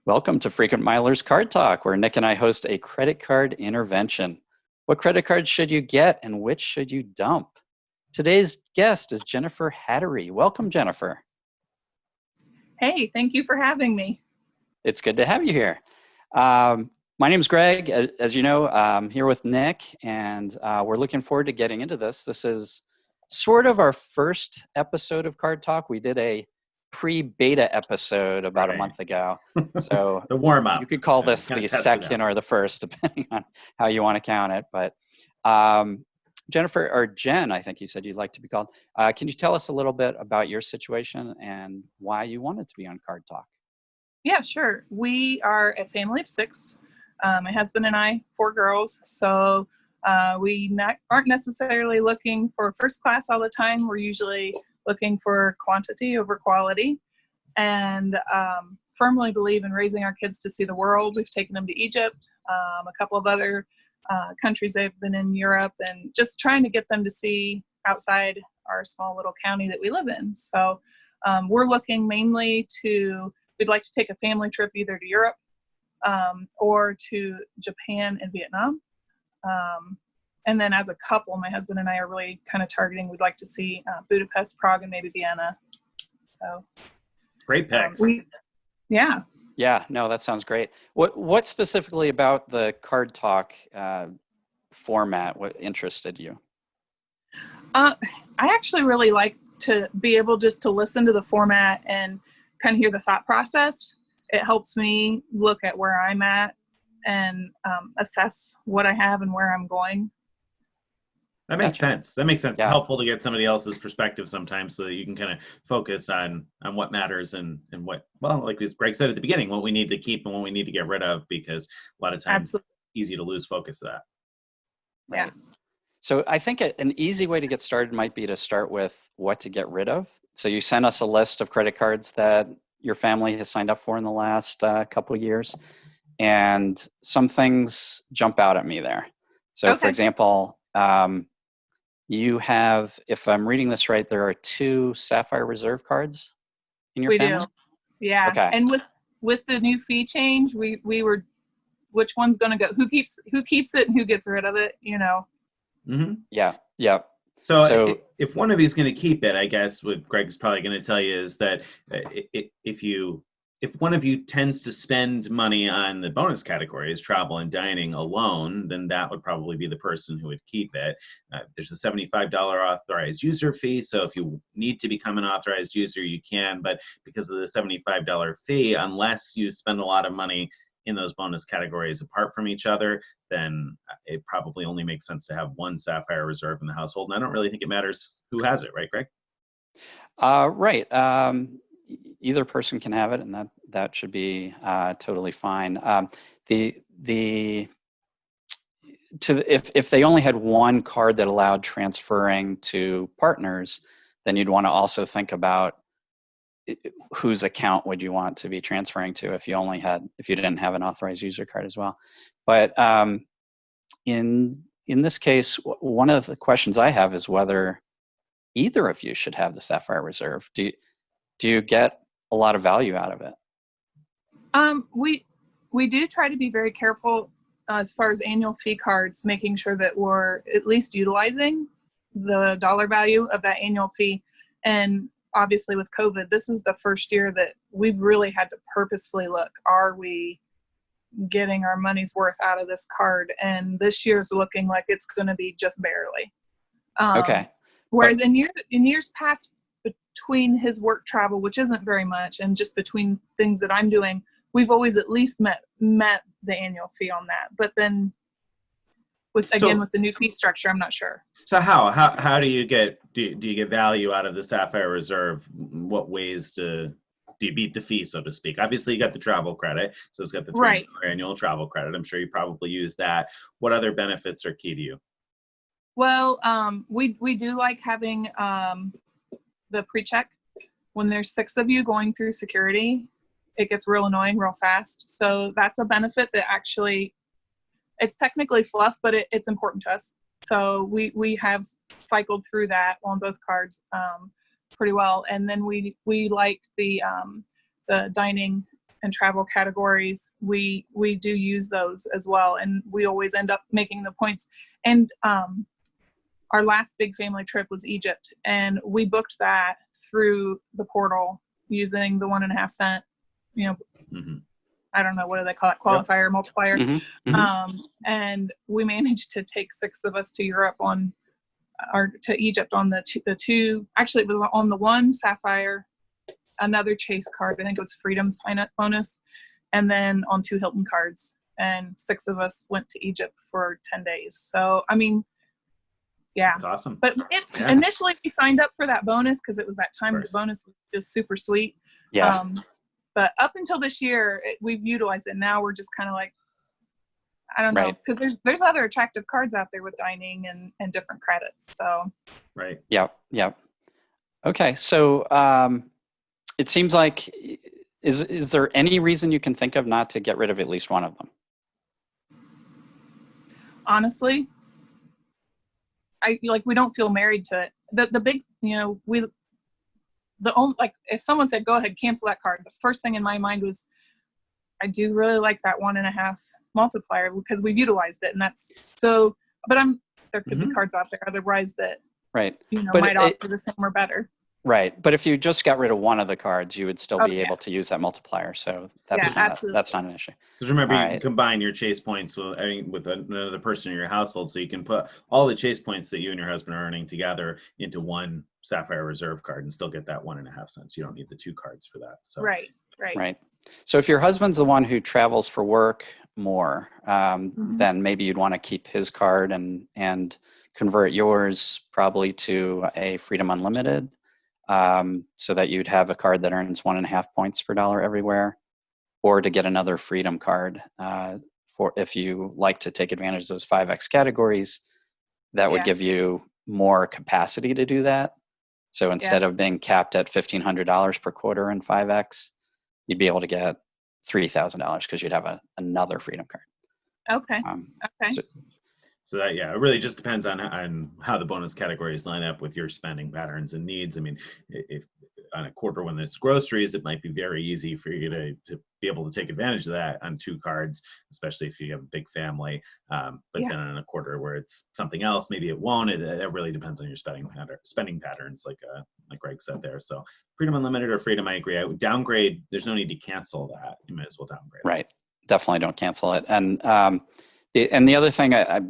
Welcome to Frequent Milers Card Talk, where Nick and I host a credit card intervention. What credit cards should you get and which should you dump? Today's guest is Jennifer Hattery. Welcome, Jennifer. Hey, thank you for having me. It's good to have you here. My name is Greg. As you know, I'm here with Nick, and we're looking forward to getting into this. This is sort of our first episode of Card Talk. We did a pre-beta episode about a month ago. So the warm-up. You could call this the second or the first, depending on how you want to count it. But Jennifer, or Jen, I think you said you'd like to be called. Can you tell us a little bit about your situation and why you wanted to be on Card Talk? Yeah, sure. We are a family of 6. My husband and I, 4 girls. So we aren't necessarily looking for first class all the time. We're usually looking for quantity over quality, and firmly believe in raising our kids to see the world. We've taken them to Egypt, a couple of other countries they've been in, Europe, and just trying to get them to see outside our small little county that we live in. So we're looking mainly we'd like to take a family trip either to Europe or to Japan and Vietnam. And then as a couple, my husband and I are really kind of targeting, we'd like to see Budapest, Prague, and maybe Vienna. So great picks. Yeah. Yeah, no, that sounds great. What specifically about the Card Talk format, what interested you? I actually really like to be able just to listen to the format and kind of hear the thought process. It helps me look at where I'm at and assess what I have and where I'm going. That makes sense. That makes sense. Yeah. It's helpful to get somebody else's perspective sometimes so that you can kind of focus on what matters and what, well, like Greg said at the beginning, what we need to keep and what we need to get rid of, because a lot of times it's easy to lose focus of that. Yeah. So I think an easy way to get started might be to start with what to get rid of. So you sent us a list of credit cards that your family has signed up for in the last couple of years, and some things jump out at me there. So for example, you have, if I'm reading this right, there are 2 Sapphire Reserve cards in your family? We do. Yeah. Okay. And with the new fee change, we were, which one's going to go, who keeps it and who gets rid of it, you know? Mm-hmm. Yeah. Yeah. So if one of you is going to keep it, I guess what Greg's probably going to tell you is that if one of you tends to spend money on the bonus categories, travel and dining alone, then that would probably be the person who would keep it. There's a $75 authorized user fee. So if you need to become an authorized user, you can. But because of the $75 fee, unless you spend a lot of money in those bonus categories apart from each other, then it probably only makes sense to have one Sapphire Reserve in the household. And I don't really think it matters who has it, right, Greg? Right. Either person can have it, and that should be totally fine. If they only had one card that allowed transferring to partners, then you'd want to also think about whose account would you want to be transferring to if you didn't have an authorized user card as well. But in this case, one of the questions I have is whether either of you should have the Sapphire Reserve. Do you get a lot of value out of it? We do try to be very careful as far as annual fee cards, making sure that we're at least utilizing the dollar value of that annual fee. And obviously with COVID, this is the first year that we've really had to purposefully look, are we getting our money's worth out of this card? And this year's looking like it's going to be just barely. Okay. Whereas in years past, between his work travel, which isn't very much, and just between things that I'm doing, we've always at least met the annual fee on that. But then with the new fee structure, I'm not sure. So how do you get value out of the Sapphire Reserve? What ways do you beat the fee, so to speak? Obviously, you got the travel credit, so it's got the $3 annual travel credit. I'm sure you probably use that. What other benefits are key to you? Well, we do like having the pre-check. When there's 6 of you going through security, it gets real annoying real fast. So that's a benefit that actually, it's technically fluff, but it's important to us. So we have cycled through that on both cards pretty well. And then we liked the dining and travel categories, we do use those as well, and we always end up making the points. And our last big family trip was Egypt, and we booked that through the portal using the 1.5 cent, I don't know, what do they call it, qualifier, multiplier. And we managed to take 6 of us to Europe to Egypt on the two, actually it was on the one Sapphire, another Chase card, I think it was Freedom sign-up bonus, and then on 2 Hilton cards. And 6 of us went to Egypt for 10 days. So, I mean, yeah. That's awesome. But initially we signed up for that bonus because it was that time. The bonus was just super sweet. Yeah. But up until this year, we've utilized it. Now we're just kind of like, I don't know, because there's other attractive cards out there with dining and different credits. So. Right. Yep. Okay. So it seems like, is there any reason you can think of not to get rid of at least one of them? Honestly, we don't feel married to it. The big, if someone said, go ahead, cancel that card, the first thing in my mind was, I do really like that 1.5 multiplier because we've utilized it. And that's so, but there could be cards out there otherwise that, might offer the same or better. Right. But if you just got rid of one of the cards, you would still be able to use that multiplier. So that's not an issue. Because remember, you can combine your Chase points with another person in your household. So you can put all the Chase points that you and your husband are earning together into one Sapphire Reserve card and still get that 1.5 cents. You don't need the 2 cards for that. So Right. So if your husband's the one who travels for work more, then maybe you'd want to keep his card and convert yours probably to a Freedom Unlimited. So that you'd have a card that earns 1.5 points per dollar everywhere, or to get another Freedom card for if you like to take advantage of those 5X categories, that would give you more capacity to do that. So instead of being capped at $1,500 per quarter in 5X, you'd be able to get $3,000 because you'd have another Freedom card. Okay. So that, it really just depends on how the bonus categories line up with your spending patterns and needs. I mean, if on a quarter when it's groceries, it might be very easy for you to be able to take advantage of that on 2 cards, especially if you have a big family. But then on a quarter where it's something else, maybe it won't. It really depends on your spending patterns, like Greg said there. So Freedom Unlimited or Freedom, I agree. I would downgrade. There's no need to cancel that. You might as well downgrade. Right. Definitely don't cancel it. And the other thing I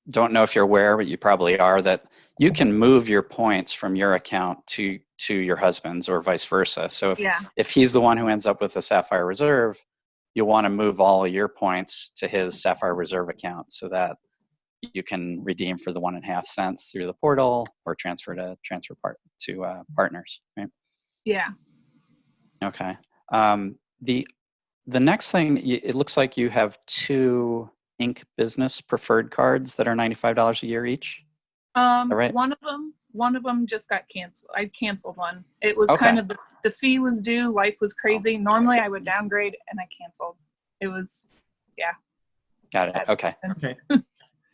don't know if you're aware, but you probably are, that you can move your points from your account to your husband's or vice versa. So if he's the one who ends up with a Sapphire Reserve, you'll want to move all of your points to his Sapphire Reserve account so that you can redeem for the 1.5 cents through the portal or transfer to partners. Right? Yeah. Okay. The next thing, it looks like you have 2 Inc. Business preferred cards that are $95 a year each. Is that right? One of them just got canceled. I canceled one. It was kind of the fee was due. Life was crazy. Normally I would downgrade, and I canceled. It was, Got it. Okay.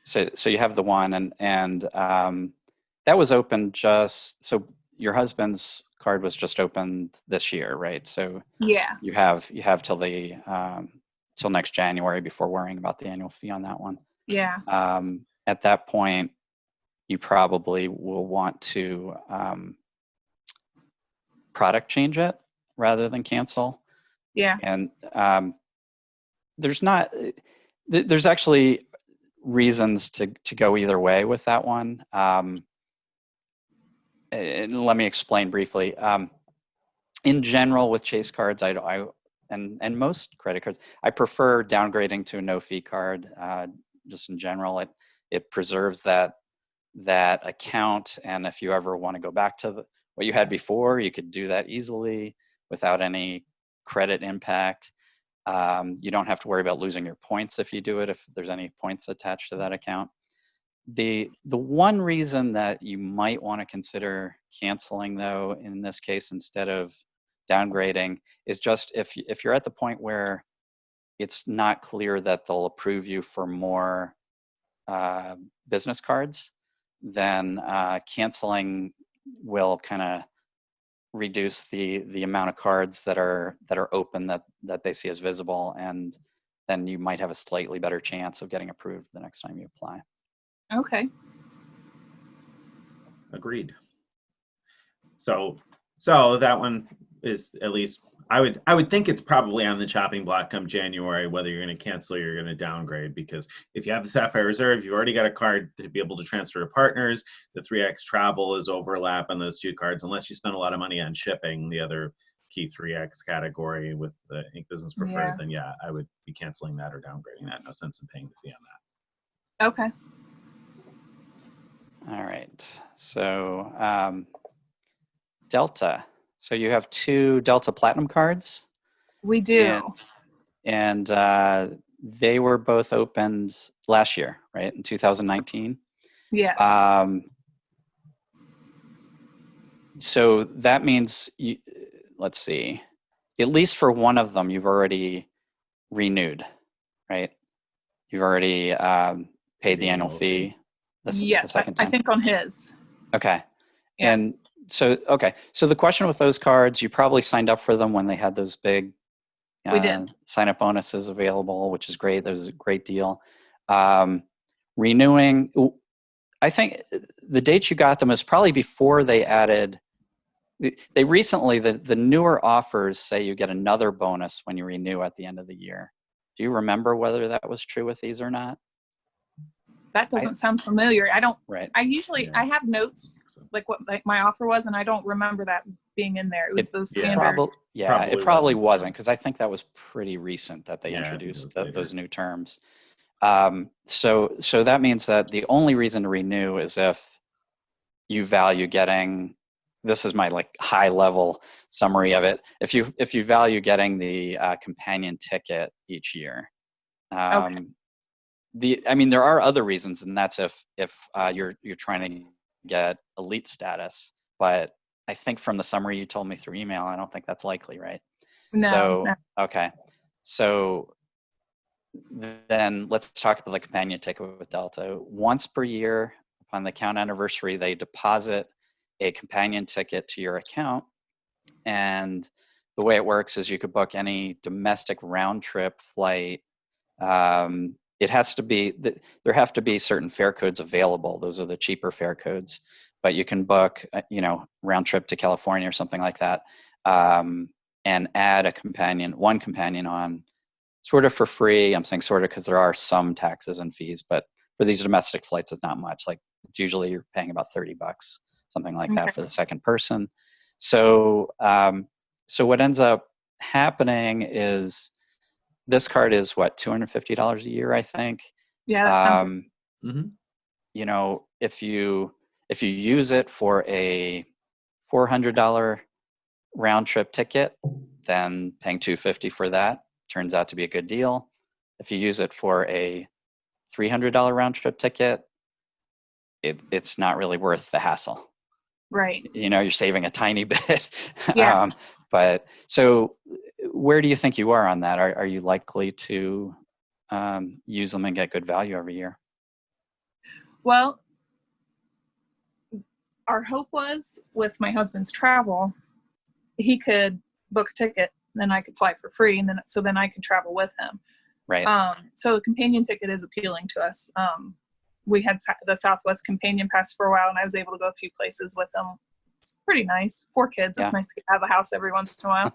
So you have the one, and that was open so your husband's card was just opened this year, right? So you have till till next January before worrying about the annual fee on that one. Yeah. At that point, you probably will want to product change it rather than cancel. Yeah. And there's actually reasons to go either way with that one. And let me explain briefly. In general, with Chase cards, and most credit cards, I prefer downgrading to a no fee card. Just in general, it preserves that account, and if you ever want to go back to what you had before, you could do that easily without any credit impact. You don't have to worry about losing your points if you do it, if there's any points attached to that account. The one reason that you might want to consider canceling, though, in this case instead of downgrading, is just if you're at the point where it's not clear that they'll approve you for more business cards, then canceling will kind of reduce the amount of cards that are open that they see as visible, and then you might have a slightly better chance of getting approved the next time you apply. Okay. Agreed. So that one is, at least I would think it's probably on the chopping block come January, whether you're going to cancel or you're going to downgrade, because if you have the Sapphire Reserve, you've already got a card to be able to transfer to partners. The 3X travel is overlap on those two cards, unless you spend a lot of money on shipping, the other key 3X category with the Ink Business Preferred, then yeah, I would be canceling that or downgrading that. No sense in paying the fee on that. Okay. All right. So Delta. So you have 2 Delta Platinum cards. We do. And they were both opened last year, right? In 2019. Yes. So that means, let's see, at least for one of them, you've already renewed, right? You've already paid the annual fee. Yes, the second time. I think on his. Okay. Yeah. And so, okay. So the question with those cards, you probably signed up for them when they had those big We did. sign-up bonuses available, which is great. That was a great deal. Renewing, I think the date you got them is probably before they added. They recently, the newer offers say you get another bonus when you renew at the end of the year. Do you remember whether that was true with these or not? That doesn't sound familiar. I don't. Right. I usually I have notes like what my offer was, and I don't remember that being in there. It was those standard. It probably wasn't, because I think that was pretty recent that they introduced those new terms. So that means that the only reason to renew is if you value getting. This is my like high level summary of it. If you value getting the companion ticket each year. Okay. I mean, there are other reasons, and that's if you're trying to get elite status. But I think from the summary you told me through email, I don't think that's likely, right? No. Okay. So then let's talk about the companion ticket with Delta. Once per year, upon the account anniversary, they deposit a companion ticket to your account, and the way it works is you could book any domestic round trip flight. It has to be, there have to be certain fare codes available. Those are the cheaper fare codes, but you can book, round trip to California or something like that, and add one companion on sort of for free. I'm saying sort of because there are some taxes and fees, but for these domestic flights, it's not much. Like it's usually you're paying about $30, something like that for the second person. So, so what ends up happening is, this card is what, $250 a year, I think. Yeah, that sounds. If you use it for a $400 round trip ticket, then paying $250 for that turns out to be a good deal. If you use it for a $300 round trip ticket, it's not really worth the hassle. Right. You're saving a tiny bit. Yeah. But so where do you think you are on that? Are you likely to use them and get good value every year? Well, our hope was with my husband's travel, he could book a ticket, then I could fly for free, and then I could travel with him. Right. So the companion ticket is appealing to us. We had the Southwest Companion Pass for a while, and I was able to go a few places with them. It's pretty nice. 4 kids. It's nice to have a house every once in a while.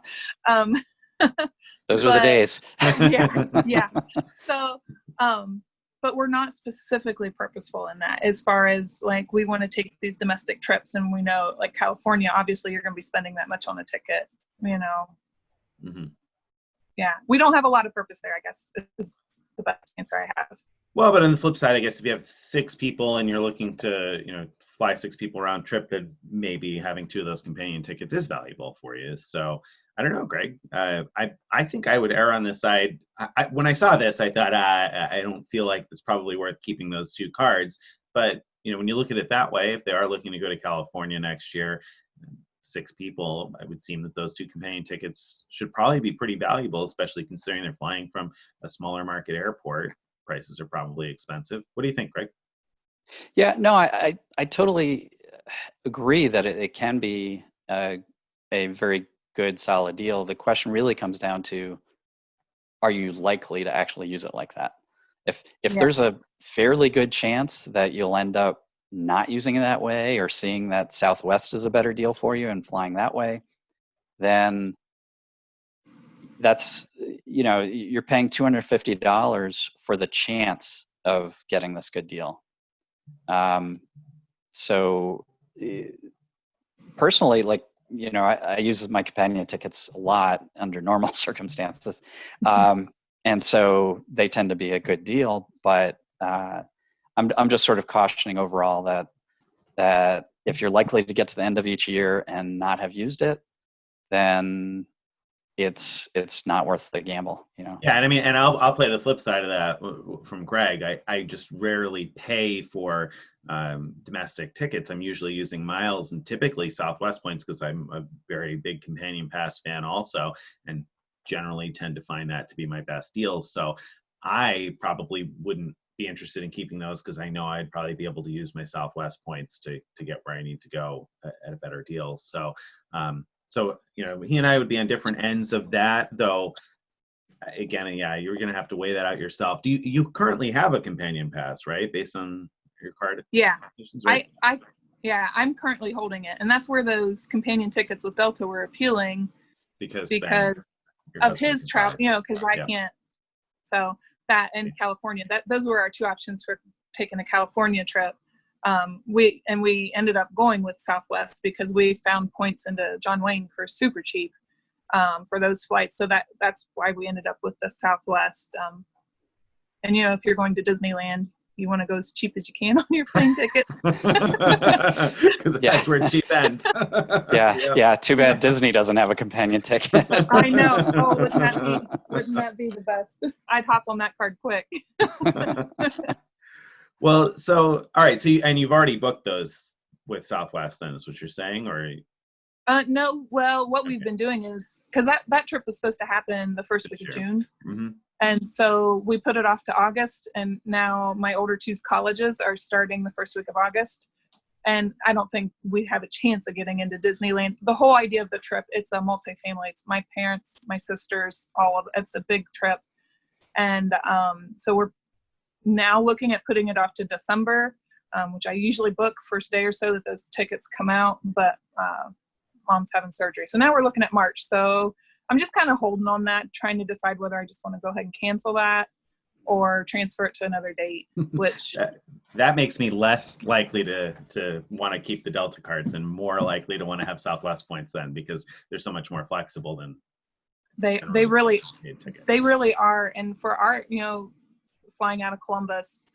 Those were the days. Yeah. So, but we're not specifically purposeful in that. As far as like, we want to take these domestic trips, and we know like California, obviously you're going to be spending that much on a ticket, Mm-hmm. Yeah. We don't have a lot of purpose there, I guess, is the best answer I have. Well, but on the flip side, I guess if you have 6 people and you're looking to, fly 6 people round trip, then maybe having 2 of those companion tickets is valuable for you. So I don't know, Greg. I think I would err on this side. When I saw this, I thought I don't feel like it's probably worth keeping those 2 cards. But when you look at it that way, if they are looking to go to California next year, 6 people, it would seem that those 2 companion tickets should probably be pretty valuable, especially considering they're flying from a smaller market airport. Prices are probably expensive. What do you think, Greg? Yeah, no, I totally agree that it can be a a very good solid deal. The question really comes down to, are you likely to actually use it like that? If Yeah. there's a fairly good chance that you'll end up not using it that way, or seeing that Southwest is a better deal for you and flying that way, then that's, you're paying $250 for the chance of getting this good deal. So personally, like, I use my companion tickets a lot under normal circumstances. And so they tend to be a good deal, but I'm just sort of cautioning overall that if you're likely to get to the end of each year and not have used it, then it's not worth the gamble, Yeah, and I mean, and I'll play the flip side of that from Greg. I just rarely pay for domestic tickets. I'm usually using miles and typically Southwest points, because I'm a very big Companion Pass fan also, and generally tend to find that to be my best deals. So I probably wouldn't be interested in keeping those, because I know I'd probably be able to use my Southwest points to get where I need to go at a better deal. So so he and I would be on different ends of that, though. Again, yeah, you're going to have to weigh that out yourself. Do you currently have a Companion Pass, right, based on your card? Yeah, right? I'm currently holding it, and that's where those companion tickets with Delta were appealing, because of his travel, because I Yeah. can't. So that in California, those were our two options for taking a California trip. We ended up going with Southwest because we found points into John Wayne for super cheap for those flights. So that's why we ended up with the Southwest. And if you're going to Disneyland, you want to go as cheap as you can on your plane tickets. Because that's where cheap ends. Yeah. Too bad Disney doesn't have a companion ticket. I know. Oh, wouldn't that be the best? I'd hop on that card quick. Well, so all right. So you've already booked those with Southwest, then, is what you're saying, or? No. Well, what we've been doing is, because that trip was supposed to happen the first week of June. Mm-hmm. And so we put it off to August, and now my older two's colleges are starting the first week of August. And I don't think we have a chance of getting into Disneyland. The whole idea of the trip, it's a multifamily. It's my parents, my sisters, it's a big trip. And so we're now looking at putting it off to December, which I usually book first day or so that those tickets come out, but mom's having surgery. So now we're looking at March. So I'm just kind of holding on that, trying to decide whether I just want to go ahead and cancel that or transfer it to another date, which that makes me less likely to want to keep the Delta cards and more likely to want to have Southwest points then, because they're so much more flexible than they really are. And for our, flying out of Columbus,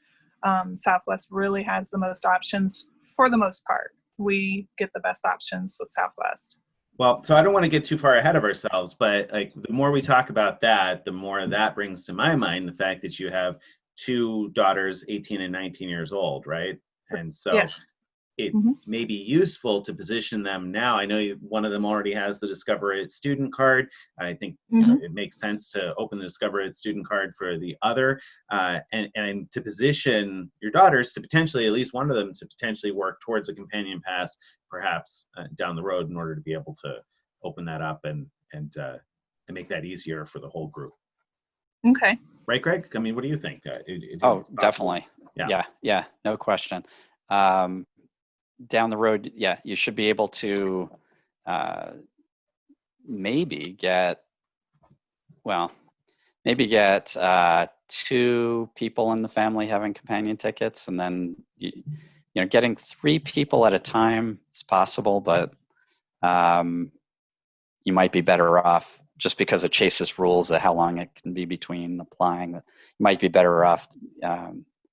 Southwest really has the most options for the most part. We get the best options with Southwest. Well, so I don't want to get too far ahead of ourselves, but like the more we talk about that, the more that brings to my mind the fact that you have two daughters, 18 and 19 years old, right? And so yes. It may be useful to position them now. I know one of them already has the Discover It student card. I think it makes sense to open the Discover It student card for the other, and to position your daughters to potentially, at least one of them, to potentially work towards a companion pass, perhaps down the road, in order to be able to open that up and make that easier for the whole group. Okay. Right, Greg? I mean, what do you think? Definitely. Yeah, no question. Down the road, you should be able to maybe get two people in the family having companion tickets, and then getting three people at a time is possible, but you might be better off, just because of Chase's rules of how long it can be between applying. You might be better off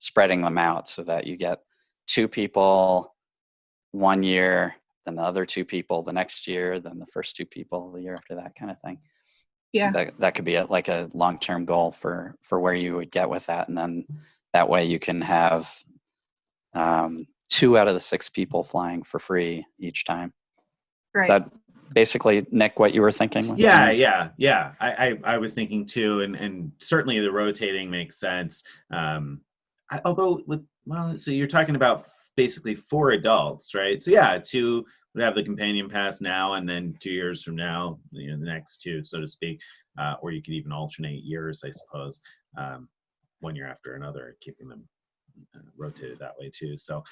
spreading them out so that you get two people 1 year, then the other two people the next year, then the first two people the year after, that kind of thing. Yeah, that could be like a long-term goal for where you would get with that, and then that way you can have 2 out of the 6 people flying for free each time. Right. That basically, Nick, what you were thinking? Yeah. I was thinking too, and certainly the rotating makes sense. So you're talking about basically 4 adults, right? So yeah, 2 would have the companion pass now, and then 2 years from now, the next two, so to speak, or you could even alternate years, I suppose, 1 year after another, keeping them rotated that way too. So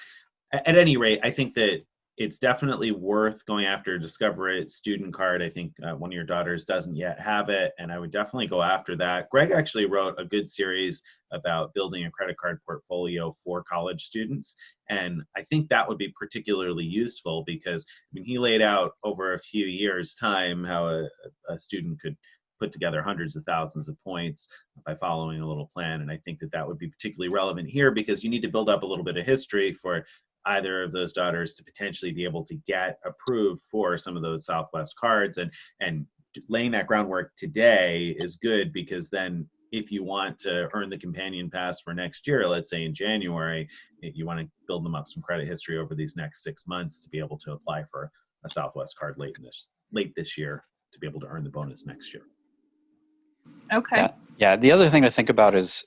at any rate, I think that it's definitely worth going after a Discover It student card. I think one of your daughters doesn't yet have it, and I would definitely go after that. Greg actually wrote a good series about building a credit card portfolio for college students, and I think that would be particularly useful because, I mean, he laid out over a few years' time how a student could put together hundreds of thousands of points by following a little plan, and I think that that would be particularly relevant here because you need to build up a little bit of history for either of those daughters to potentially be able to get approved for some of those Southwest cards, and laying that groundwork today is good because then if you want to earn the companion pass for next year, let's say in January, you want to build them up some credit history over these next 6 months to be able to apply for a Southwest card late this year to be able to earn the bonus next year. Okay. Yeah. The other thing to think about is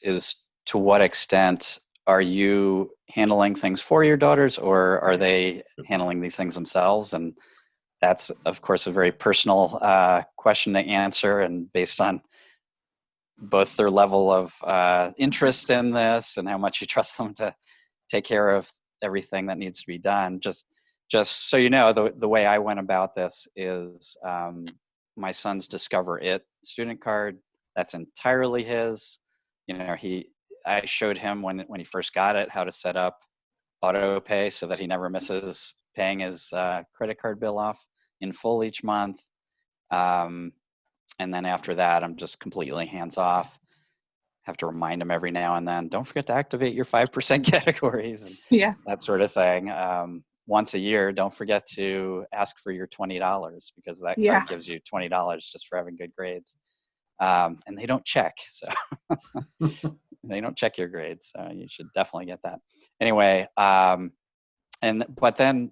to what extent are you handling things for your daughters, or are they handling these things themselves? And that's, of course, a very personal question to answer, and based on both their level of interest in this and how much you trust them to take care of everything that needs to be done. Just so you know, the way I went about this is my son's Discover It student card. That's entirely his. I showed him when he first got it how to set up auto pay so that he never misses paying his credit card bill off in full each month. And then after that, I'm just completely hands off. Have to remind him every now and then, don't forget to activate your 5% categories and that sort of thing. Once a year, don't forget to ask for your $20 because that card gives you $20 just for having good grades. And they don't check, so they don't check your grades, so you should definitely get that. Anyway, but then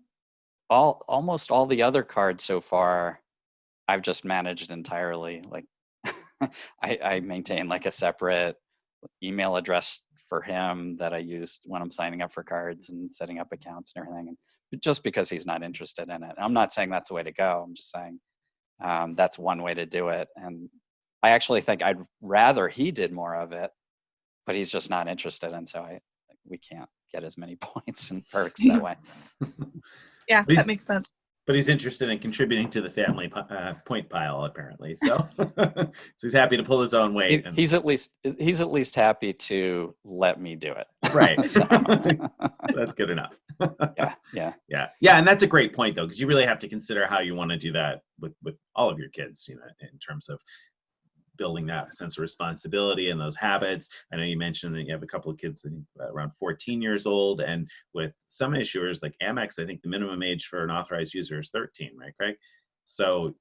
almost all the other cards so far, I've just managed entirely. Like I maintain like a separate email address for him that I use when I'm signing up for cards and setting up accounts and everything. And just because he's not interested in it, I'm not saying that's the way to go. I'm just saying that's one way to do it. And I actually think I'd rather he did more of it, but he's just not interested, and so we can't get as many points and perks that way. Yeah, that makes sense. But he's interested in contributing to the family point pile, apparently. So, so he's happy to pull his own weight. He's at least happy to let me do it. Right. So. That's good enough. Yeah. And that's a great point, though, because you really have to consider how you want to do that with all of your kids, in terms of building that sense of responsibility and those habits. I know you mentioned that you have a couple of kids around 14 years old, and with some issuers like Amex, I think the minimum age for an authorized user is 13, right, Craig? So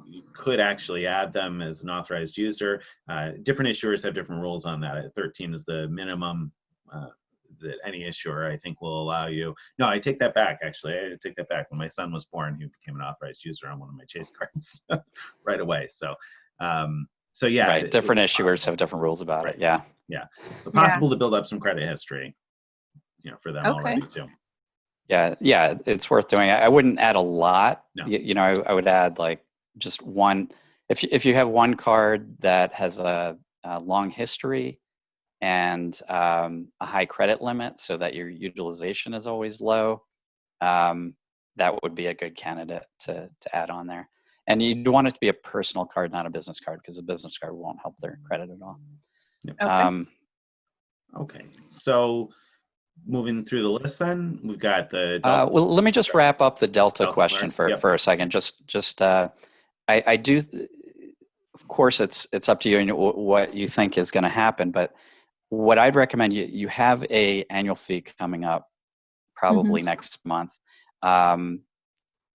you could actually add them as an authorized user. Different issuers have different rules on that. 13 is the minimum that any issuer, I think, will allow you. No, I take that back, actually. I take that back. When my son was born, he became an authorized user on one of my Chase cards right away. So yeah, right. Different issuers have different rules about it. Yeah. So possible to build up some credit history, for them already too. Yeah, it's worth doing. I wouldn't add a lot. No. I would add like just one. If you have one card that has a long history and a high credit limit, so that your utilization is always low, that would be a good candidate to add on there. And you'd want it to be a personal card, not a business card, because a business card won't help their credit at all. Okay. So moving through the list, then we've got the Delta. Well, let me just wrap up the Delta question for a second. I do. Of course, it's up to you and what you think is going to happen. But what I'd recommend you have a annual fee coming up, probably next month.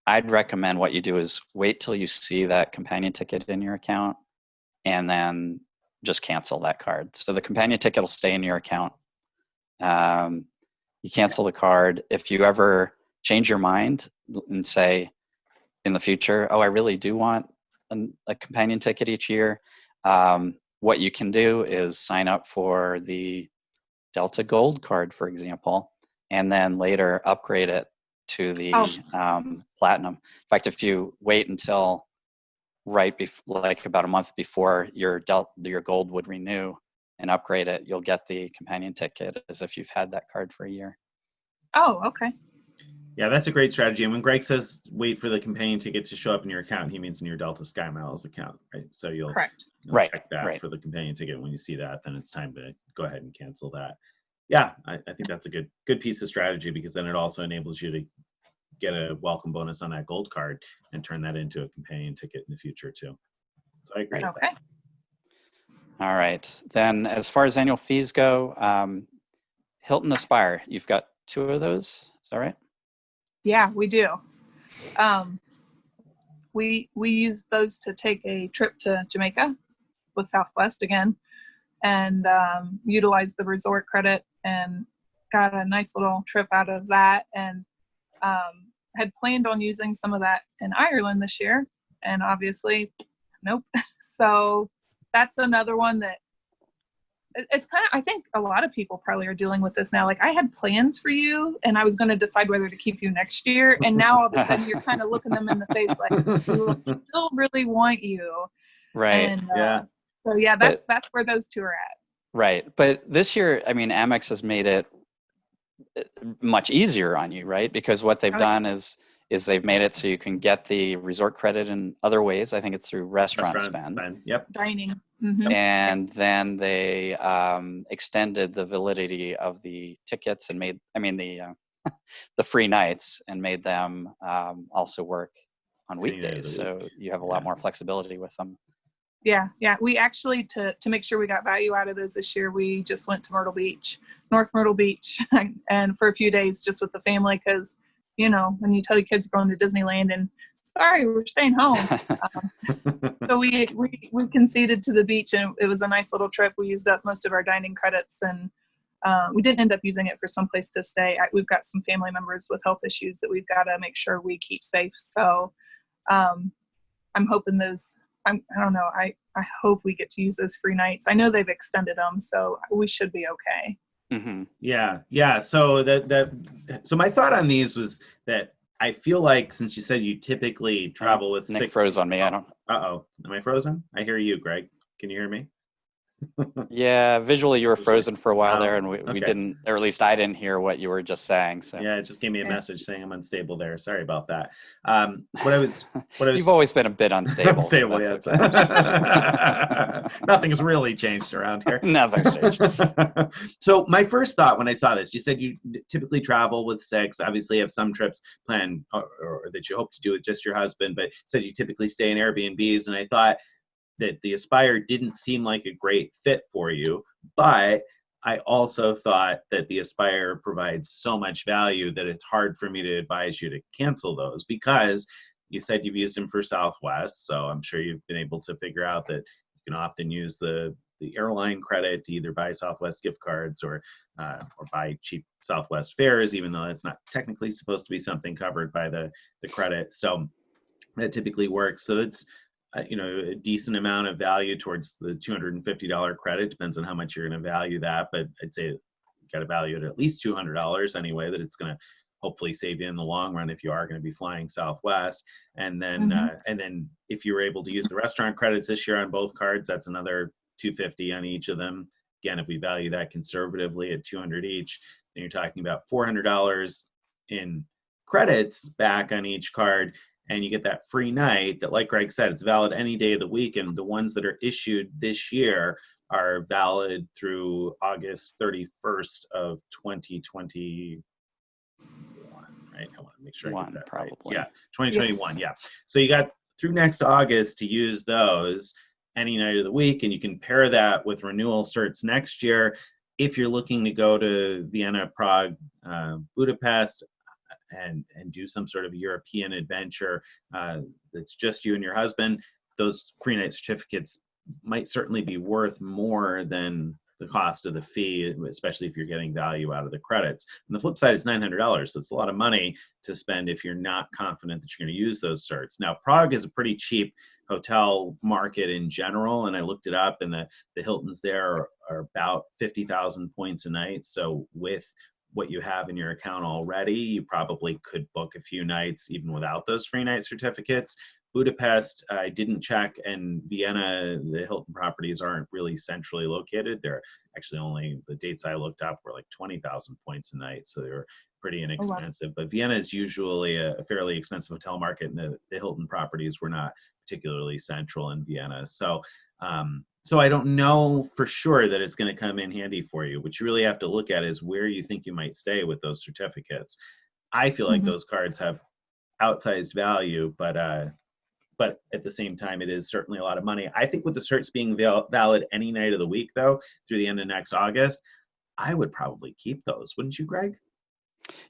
I'd recommend what you do is wait till you see that companion ticket in your account and then just cancel that card. So the companion ticket will stay in your account. You cancel the card. If you ever change your mind and say in the future, oh, I really do want a companion ticket each year, what you can do is sign up for the Delta Gold card, for example, and then later upgrade it to the Oh, platinum. In fact, if you wait until like about a month before your gold would renew and upgrade it, you'll get the companion ticket as if you've had that card for a year. oh, okay. Yeah, that's a great strategy. And when Greg says wait for the companion ticket to show up in your account, he means in your Delta SkyMiles account, right? So you'll Correct. check that for the companion ticket. When you see that, then it's time to go ahead and cancel that. Yeah, I think that's a good piece of strategy, because then it also enables you to get a welcome bonus on that gold card and turn that into a companion ticket in the future too. So I agree. Okay. All right. Then as far as annual fees go, Hilton Aspire, you've got 2 of those. Is that right? Yeah, we do. We use those to take a trip to Jamaica with Southwest again, and utilize the resort credit, and got a nice little trip out of that, and had planned on using some of that in Ireland this year, and obviously nope. So that's another one that it's kind of, I think a lot of people probably are dealing with this now. Like, I had plans for you and I was going to decide whether to keep you next year, and now all of a sudden you're kind of looking them in the face like, we still really want you. Right. And Yeah. so yeah, that's where those 2 are at. Right. But this year, I mean, Amex has made it much easier on you, right? Because what they've done is they've made it so you can get the resort credit in other ways. I think it's through restaurant spend. Yep. Dining. Mm-hmm. And then they extended the validity of the tickets and made, the free nights, and made them also work on weekdays. So you have a lot more flexibility with them. Yeah. We actually, to make sure we got value out of those this year, we just went to North Myrtle Beach, and for a few days just with the family, because, when you tell your kids you're going to Disneyland and sorry, we're staying home. So we conceded to the beach, and it was a nice little trip. We used up most of our dining credits, and we didn't end up using it for someplace to stay. We've got some family members with health issues that we've got to make sure we keep safe. So I'm hoping I don't know. I hope we get to use those free nights. I know they've extended them, so we should be okay. Mm-hmm. Yeah. So so my thought on these was that I feel like, since you said you typically travel with Nick froze on me. I don't. Uh-oh. Am I frozen? I hear you, Greg. Can you hear me? Yeah, visually you were frozen for a while there, and we okay. didn't, or at least I didn't hear what you were just saying. So yeah, it just gave me a message saying I'm unstable there. Sorry about that. What I was You've always been a bit unstable. Unstable, so yeah. Nothing's really changed around here. Nothing's changed. So my first thought when I saw this, you said you typically travel with 6. Obviously, you have some trips planned or that you hope to do with just your husband, but said you typically stay in Airbnbs, and I thought that the Aspire didn't seem like a great fit for you, but I also thought that the Aspire provides so much value that it's hard for me to advise you to cancel those, because you said you've used them for Southwest, so I'm sure you've been able to figure out that you can often use the airline credit to either buy Southwest gift cards or buy cheap Southwest fares, even though it's not technically supposed to be something covered by the credit. So that typically works. So it's a decent amount of value towards the $250 credit. Depends on how much you're going to value that, but I'd say you got to value it at least $200 anyway, that it's going to hopefully save you in the long run if you are going to be flying Southwest. And then and then if you were able to use the restaurant credits this year on both cards, that's another $250 on each of them. Again, if we value that conservatively at $200 each, then you're talking about $400 in credits back on each card. And you get that free night that, like Greg said, it's valid any day of the week. And the ones that are issued this year are valid through August 31st of 2021, right? I want to make sure I get that probably. Right. Yeah, 2021, yeah. So you got through next August to use those any night of the week, and you can pair that with renewal certs next year. If you're looking to go to Vienna, Prague, Budapest, and do some sort of European adventure that's just you and your husband, those free night certificates might certainly be worth more than the cost of the fee, especially if you're getting value out of the credits. And the flip side is $900, so it's a lot of money to spend if you're not confident that you're going to use those certs. Now, Prague is a pretty cheap hotel market in general, and I looked it up, and the Hiltons there are about 50,000 points a night. So with what you have in your account already, you probably could book a few nights even without those free night certificates. Budapest, I didn't check, and Vienna, the Hilton properties aren't really centrally located. They're actually only, the dates I looked up were like 20,000 points a night, so they're pretty Oh, wow. inexpensive. But Vienna is usually a fairly expensive hotel market, and the Hilton properties were not particularly central in Vienna. So, so I don't know for sure that it's going to come in handy for you. What you really have to look at is where you think you might stay with those certificates. I feel like Mhm. those cards have outsized value, but at the same time, it is certainly a lot of money. I think with the certs being valid any night of the week, though, through the end of next August, I would probably keep those, wouldn't you, Greg?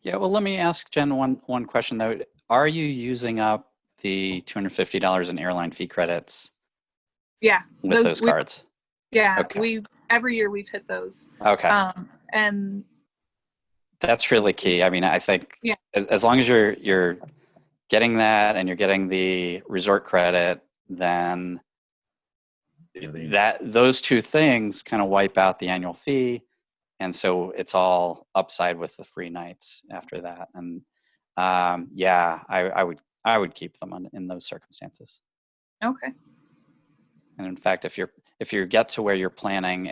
Yeah, well, let me ask Jen one question though. Are you using up the $250 in airline fee credits Yeah, with those cards? Okay. Every year we've hit those. Okay. And That's really key. I mean, I think yeah, as long as you're getting that and you're getting the resort credit, then those two things kind of wipe out the annual fee. And so it's all upside with the free nights after that. And yeah, I would keep them in those circumstances. okay. And in fact, if you get to where you're planning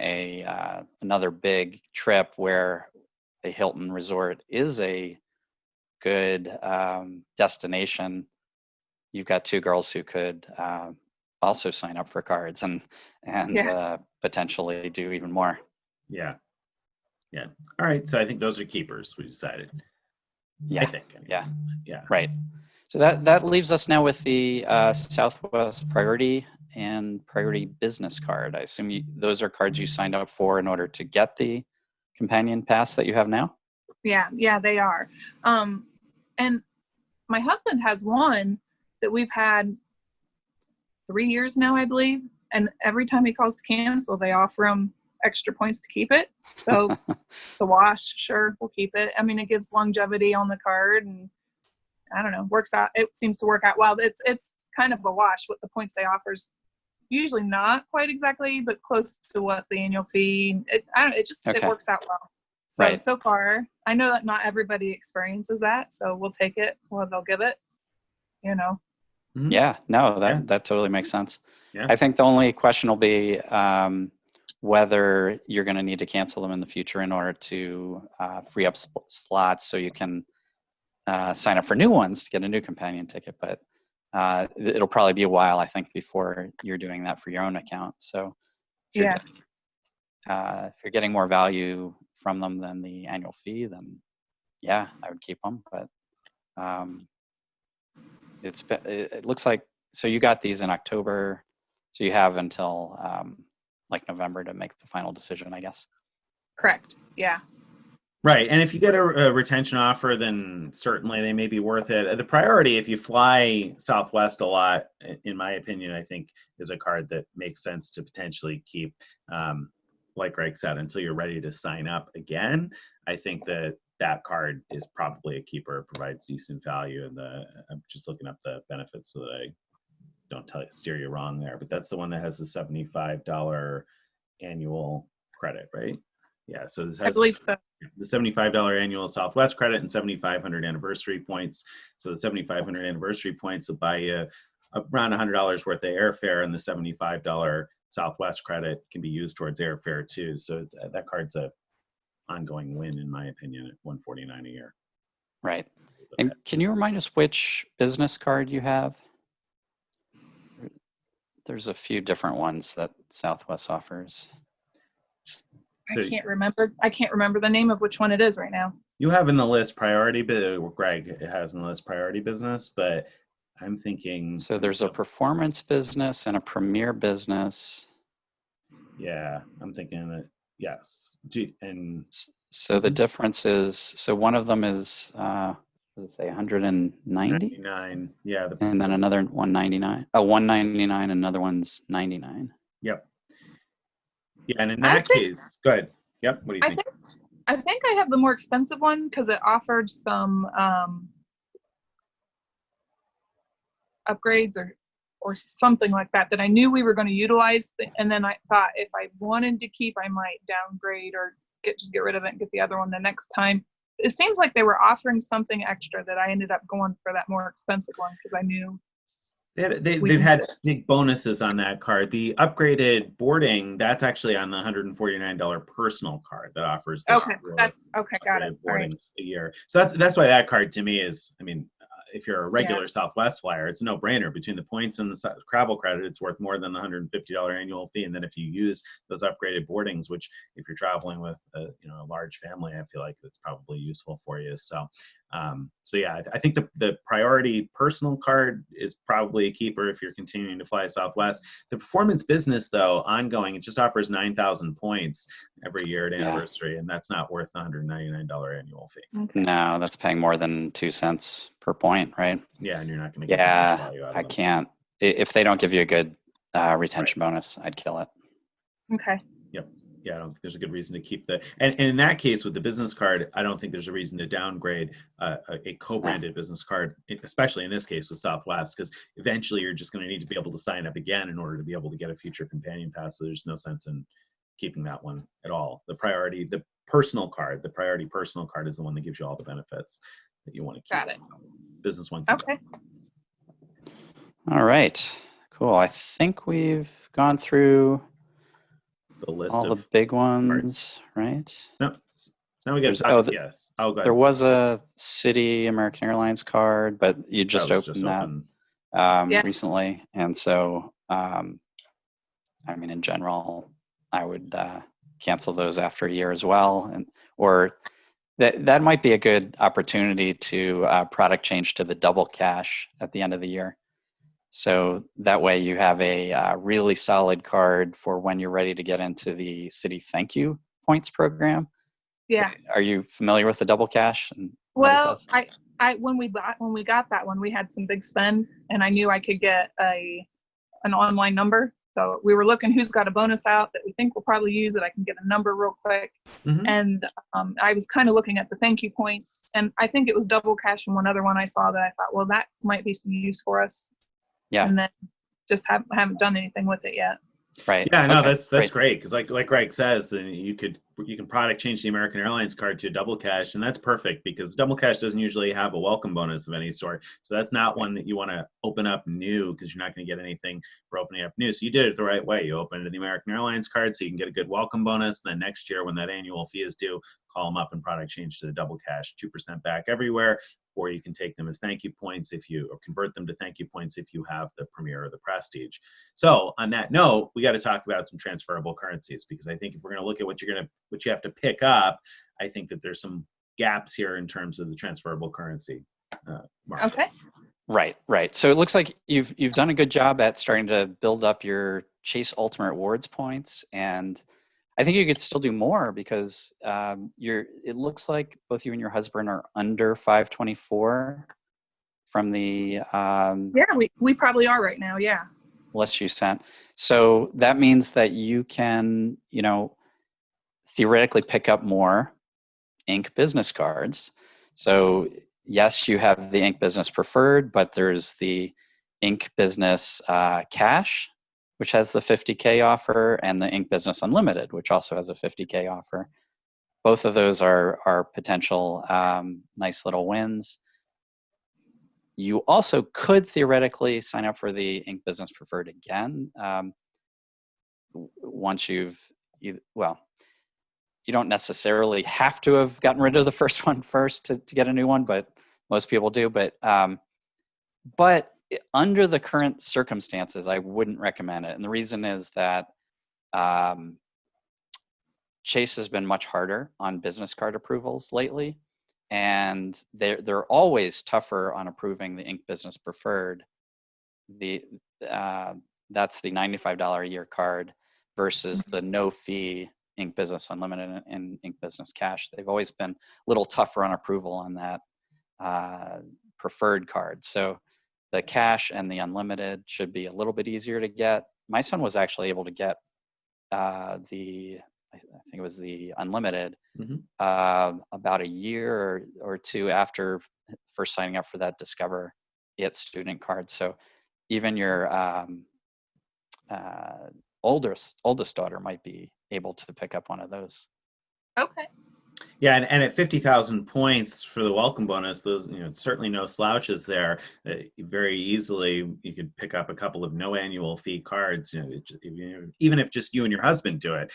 another big trip where the Hilton Resort is a good destination, you've got two girls who could also sign up for cards and potentially do even more. Yeah. Yeah. All right. So I think those are keepers. We decided. Yeah. I think. Anyway. Yeah. Yeah. Right. So that leaves us now with the Southwest Priority and Priority Business Card. I assume those are cards you signed up for in order to get the companion pass that you have now? Yeah, they are. And my husband has one that we've had 3 years now, I believe. And every time he calls to cancel, they offer him extra points to keep it. So the wash, sure, we'll keep it. I mean, it gives longevity on the card, and I don't know, works out. It seems to work out well. It's kind of a wash. What the points they offer is usually not quite exactly, but close to what the annual fee. It works out well. So right. So far, I know that not everybody experiences that, so we'll take it. Well, they'll give it. Mm-hmm. Yeah. No, that totally makes sense. Yeah. I think the only question will be whether you're going to need to cancel them in the future in order to free up slots so you can sign up for new ones to get a new companion ticket. But it'll probably be a while, I think, before you're doing that for your own account. So if you're getting more value from them than the annual fee, then yeah, I would keep them. But it looks like, so you got these in October, so you have until like November to make the final decision, I guess. Correct. Yeah. Right. And if you get a retention offer, then certainly they may be worth it. The priority, if you fly Southwest a lot, in my opinion, I think is a card that makes sense to potentially keep, like Greg said, until you're ready to sign up again. I think that card is probably a keeper, provides decent value. And I'm just looking up the benefits so that I don't steer you wrong there. But that's the one that has the $75 annual credit, right? Yeah. So this has, I believe so. The $75 annual Southwest credit and 7,500 anniversary points. So the 7,500 anniversary points will buy you around $100 worth of airfare, and the $75 Southwest credit can be used towards airfare too. So that card's a ongoing win, in my opinion, at $149 a year. Right. And can you remind us which business card you have? There's a few different ones that Southwest offers. So I can't remember the name of which one it is right now. You have in the list priority, but Greg has in the list priority business, but I'm thinking. So there's a performance business and a premier business. Yeah, I'm thinking that, yes. And so the difference is, so one of them is, what does it say, 190? 99, yeah. And then another 199. 199, another one's 99. Yep. Yeah, and in that case, go ahead. Yep. What do you think? I think I have the more expensive one because it offered some upgrades or something like that I knew we were going to utilize. And then I thought if I wanted to keep, I might downgrade or just get rid of it and get the other one the next time. it seems like they were offering something extra that I ended up going for that more expensive one because I knew we They've use had it. big bonuses on that card. The upgraded boarding, that's actually on the $149 personal card that offers the Okay, that's okay. Got it. upgraded All right. boardings a year. So that's why that card to me is, I mean, if you're a Yeah. regular Southwest flyer, it's a no-brainer. Between the points and the travel credit, it's worth more than the $150 annual fee. And then if you use those upgraded boardings, which if you're traveling with a large family, I feel like it's probably useful for you. So yeah, I think the priority personal card is probably a keeper if you're continuing to fly Southwest. The performance business, though, ongoing, it just offers 9,000 points every year at anniversary, and that's not worth the $199 annual fee. Okay. No, that's paying more than 2 cents per point, right? Yeah, and you're not going to get that much value out of I them. can't. If they don't give you a good retention bonus, I'd kill it. Okay. Yeah, I don't think there's a good reason to keep and in that case with the business card, I don't think there's a reason to downgrade a co-branded business card, especially in this case with Southwest, because eventually you're just going to need to be able to sign up again in order to be able to get a future companion pass. So there's no sense in keeping that one at all. The priority personal card is the one that gives you all the benefits that you want to keep. Got it. Business one. Okay. All right, cool. I think we've gone through The list all of the big ones, right? so now we got to There's- talk. Yes. Oh, go ahead. There was a Citi American Airlines card, but you just That was opened open. that recently, and so I mean, in general, I would cancel those after a year as well, or that might be a good opportunity to product change to the double cash at the end of the year. So that way you have a really solid card for when you're ready to get into the Citi Thank You Points program. Yeah. Are you familiar with the double cash and what it Well, does? I when we got that one, we had some big spend, and I knew I could get an online number. So we were looking who's got a bonus out that we think we'll probably use it. I can get a number real quick. Mhm. And I was kind of looking at the thank you points, and I think it was double cash and one other one I saw that I thought, well, that might be some use for us. Yeah. And then just haven't done anything with it yet. Right. Yeah, no, Okay, that's great because like Greg says, then you can product change the American Airlines card to a double cash, and that's perfect because double cash doesn't usually have a welcome bonus of any sort. So that's not one that you want to open up new because you're not going to get anything for opening up new. So you did it the right way. You opened the American Airlines card so you can get a good welcome bonus. Then next year when that annual fee is due, call them up and product change to the double cash, 2% back everywhere. Or you can take them as thank you points or convert them to thank you points if you have the Premier or the Prestige. So on that note, we got to talk about some transferable currencies because I think if we're going to look at what you have to pick up, I think that there's some gaps here in terms of the transferable currency market. Okay. Right. So it looks like you've done a good job at starting to build up your Chase Ultimate Rewards points, and I think you could still do more because it looks like both you and your husband are under 524 from the Yeah, we probably are right now. Yeah. list you sent. So that means that you can, theoretically pick up more Inc. business cards. So yes, you have the Inc. Business Preferred, but there's the Inc. Business Cash, which has the 50K offer, and the Inc. Business Unlimited, which also has a 50K offer. Both of those are potential nice little wins. You also could theoretically sign up for the Inc. Business Preferred again once you don't necessarily have to have gotten rid of the first one first to get a new one, but most people do. But under the current circumstances, I wouldn't recommend it. And the reason is that Chase has been much harder on business card approvals lately, and they're always tougher on approving the Inc. Business Preferred. That's the $95 a year card versus the no fee Inc. Business Unlimited and Inc. Business Cash. They've always been a little tougher on approval on that preferred card. So the cash and the unlimited should be a little bit easier to get. My son was actually able to get I think it was the unlimited about a year or two after first signing up for that Discover It student card. So even your oldest daughter might be able to pick up one of those. Okay. Yeah, and at 50,000 points for the welcome bonus, those, certainly no slouches there. Very easily, you could pick up a couple of no annual fee cards. Even if just you and your husband do it,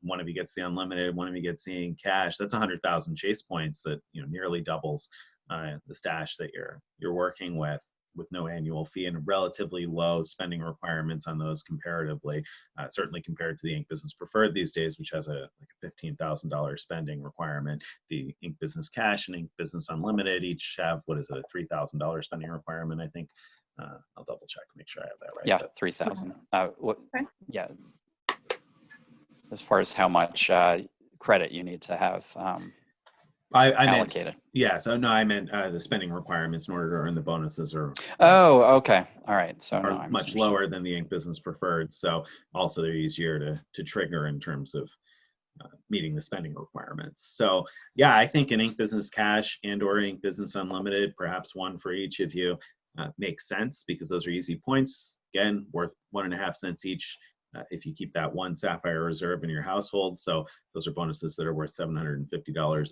one of you gets the unlimited, one of you gets the in cash. That's 100,000 chase points that nearly doubles the stash that you're working with no annual fee and relatively low spending requirements on those comparatively, certainly compared to the Inc. Business Preferred these days, which has a $15,000 spending requirement. The Inc. Business Cash and Inc. Business Unlimited each have, what is it, a $3,000 spending requirement, I think. I'll double check, make sure I have that right. Yeah, 3,000. Okay. Yeah. As far as how much credit you need to have I allocated. meant, yeah, so no, I meant the spending requirements in order to earn the bonuses are okay. All right. So are much lower than the Inc. Business Preferred. So also they're easier to trigger in terms of meeting the spending requirements. So yeah, I think an Inc. Business Cash and or Inc. Business Unlimited, perhaps one for each of you, makes sense because those are easy points. Again, worth 1.5 cents each. If you keep that one Sapphire reserve in your household. So those are bonuses that are worth $750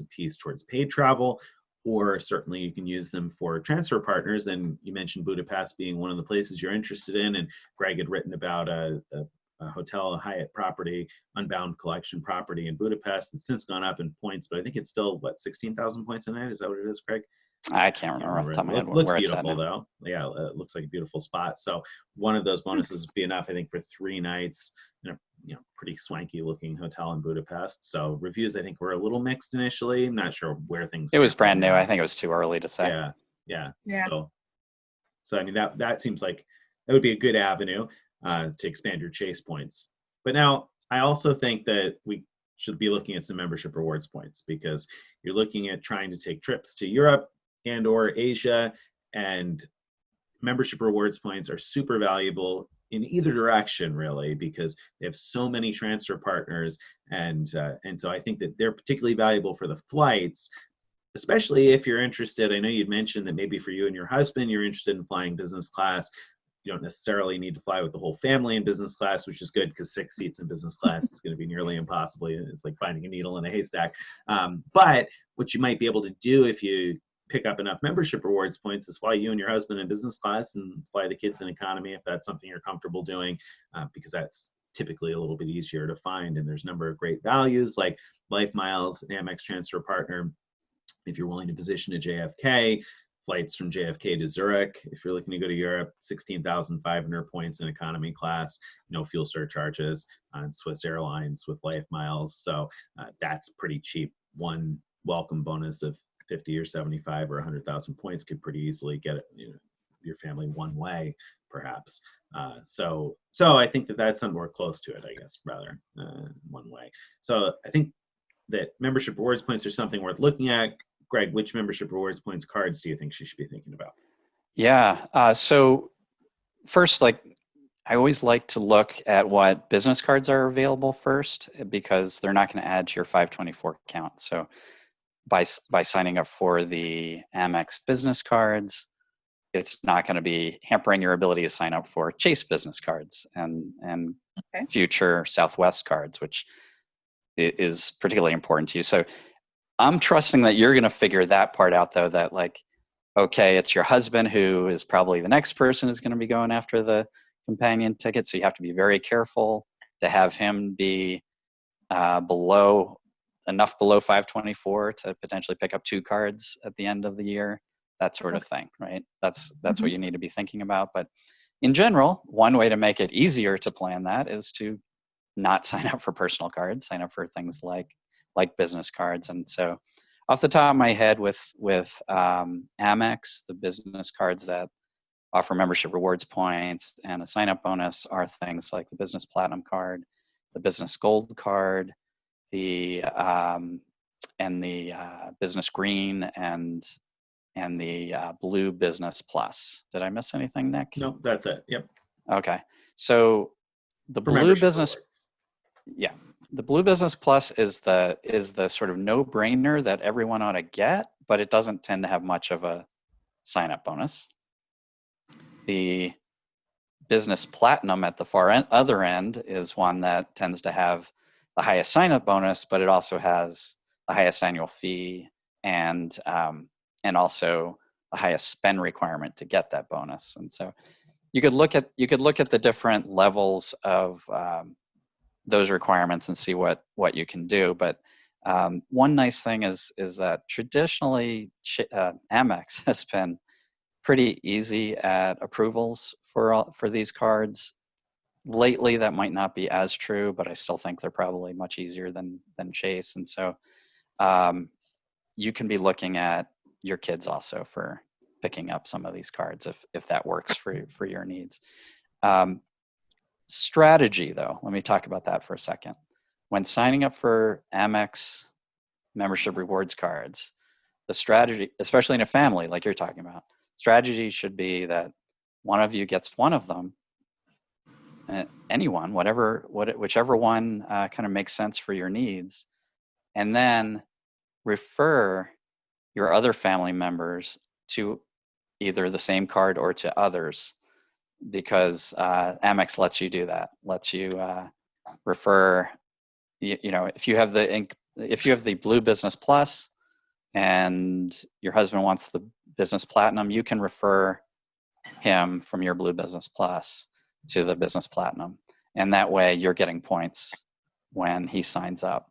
a piece towards paid travel, or certainly you can use them for transfer partners. And you mentioned Budapest being one of the places you're interested in. And Greg had written about a hotel, a Hyatt property, Unbound Collection property in Budapest. It's since gone up in points, but I think it's still, 16,000 points a night? Is that what it is, Greg? I can't remember off the top of my head Looks where beautiful it's at though. Yeah, it looks like a beautiful spot. So one of those bonuses would be enough, I think, for 3 nights in a pretty swanky looking hotel in Budapest. So reviews, I think, were a little mixed initially. I'm not sure where things. It was brand new. I think it was too early to say. Yeah. Yeah. So I mean that seems like that would be a good avenue to expand your chase points. But now I also think that we should be looking at some membership rewards points because you're looking at trying to take trips to Europe and or Asia, and membership rewards points are super valuable in either direction really because they have so many transfer partners, and so I think that they're particularly valuable for the flights, especially if you're interested. I know you'd mentioned that maybe for you and your husband you're interested in flying business class. You don't necessarily need to fly with the whole family in business class, which is good because 6 seats in business class is going to be nearly impossible. It's like finding a needle in a haystack. But what you might be able to do if you pick up enough membership rewards points is fly you and your husband in business class and fly the kids in economy if that's something you're comfortable doing, because that's typically a little bit easier to find. And there's a number of great values like Life Miles, an Amex transfer partner. If you're willing to position to JFK, flights from JFK to Zurich. If you're looking to go to Europe, 16,500 points in economy class, no fuel surcharges on Swiss Airlines with Life Miles. So that's pretty cheap. One welcome bonus of 50 or 75 or 100,000 points could pretty easily get your family one way, perhaps. So I think that that's somewhere close to it, I guess, rather one way. So I think that membership rewards points are something worth looking at. Greg, which membership rewards points cards do you think she should be thinking about? Yeah. So first, I always like to look at what business cards are available first because they're not going to add to your 524 count. So by signing up for the Amex business cards, it's not going to be hampering your ability to sign up for Chase business cards and future Southwest cards, which is particularly important to you. So I'm trusting that you're going to figure that part out, though, that okay, it's your husband who is probably the next person who's going to be going after the companion ticket. So you have to be very careful to have him be below 524 to potentially pick up 2 cards at the end of the year, that sort of thing, right? That's what you need to be thinking about. But in general, one way to make it easier to plan that is to not sign up for personal cards, sign up for things like business cards. And so off the top of my head with Amex, the business cards that offer membership rewards points and a sign-up bonus are things like the Business Platinum card, the Business Gold card, the Business Green, and the Blue Business Plus. Did I miss anything, Nick? No, that's it. Yep. Okay. So the Blue Business, the Blue Business Plus is the sort of no-brainer that everyone ought to get, but it doesn't tend to have much of a sign-up bonus. The Business Platinum at the other end is one that tends to have the highest sign-up bonus, but it also has the the highest annual fee, and also the highest spend requirement to get that bonus. And so you could look at the different levels of those requirements and see what you can do. But one nice thing is that traditionally Amex has been pretty easy at approvals for these cards. Lately, that might not be as true, but I still think they're probably much easier than Chase. And so you can be looking at your kids also for picking up some of these cards if that works for your needs. Strategy, though, let me talk about that for a second. When signing up for Amex membership rewards cards, the strategy, especially in a family like you're talking about, strategy should be that one of you gets one of them. Anyone, whichever one kind of makes sense for your needs, and then refer your other family members to either the same card or to others, because Amex lets you do that. Lets you refer. If you have the Blue Business Plus, and your husband wants the Business Platinum, you can refer him from your Blue Business Plus to the Business Platinum, and that way you're getting points when he signs up.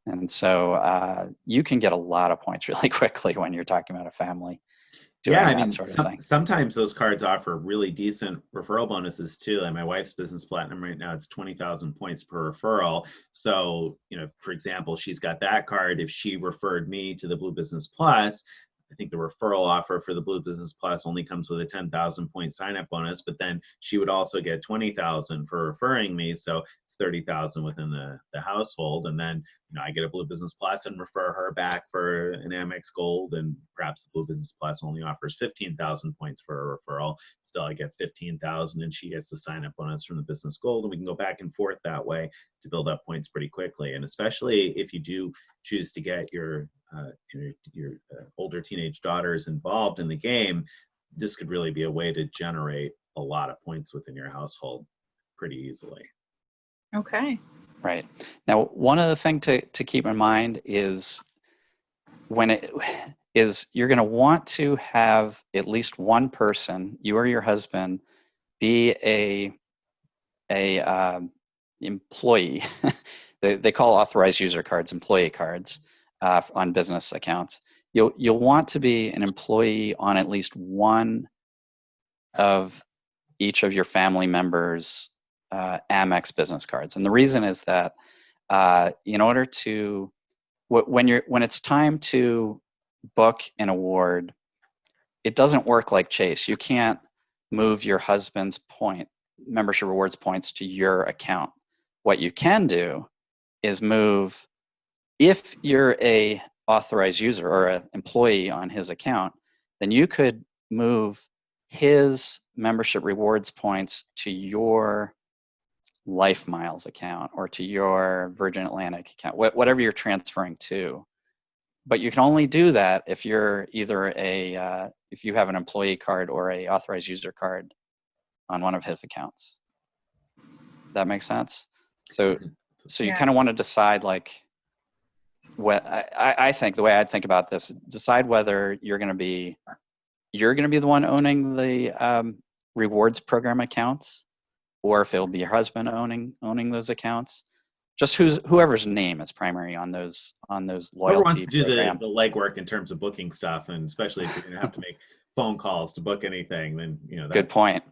And so you can get a lot of points really quickly when you're talking about a family doing that sort of thing. Sometimes those cards offer really decent referral bonuses too. Like my wife's Business Platinum right now, it's 20,000 points per referral. So, for example, she's got that card. If she referred me to the Blue Business Plus, I think the referral offer for the Blue Business Plus only comes with a 10,000 point sign-up bonus, but then she would also get 20,000 for referring me. So it's 30,000 within the household. And then, I get a Blue Business Plus and refer her back for an Amex Gold, and perhaps the Blue Business Plus only offers 15,000 points for a referral. Still, I get 15,000 and she gets the sign-up bonus from the Business Gold, and we can go back and forth that way to build up points pretty quickly. And especially if you do choose to get your older teenage daughters involved in the game, this could really be a way to generate a lot of points within your household pretty easily. Okay. Right. Now, one other thing to keep in mind is you're going to want to have at least one person, you or your husband, be a employee. They call authorized user cards employee cards on business accounts. You'll want to be an employee on at least one of each of your family members' Amex business cards. And the reason is that in order to, when it's time to book an award, it doesn't work like Chase. You can't move your husband's membership rewards points to your account. What you can do is move, if you're a authorized user or an employee on his account, then you could move his membership rewards points to your Life Miles account or to your Virgin Atlantic account, whatever you're transferring to. But you can only do that if you're either if you have an employee card or a authorized user card on one of his accounts. That makes sense? So you kind of want to decide, like, what I think the way I'd think about this, decide whether you're going to be the one owning the rewards program accounts, or if it'll be your husband owning those accounts. Just whoever's name is primary on those loyalty. Whoever wants to do program. the legwork in terms of booking stuff, and especially if you're going to have to make phone calls to book anything, then that's good point.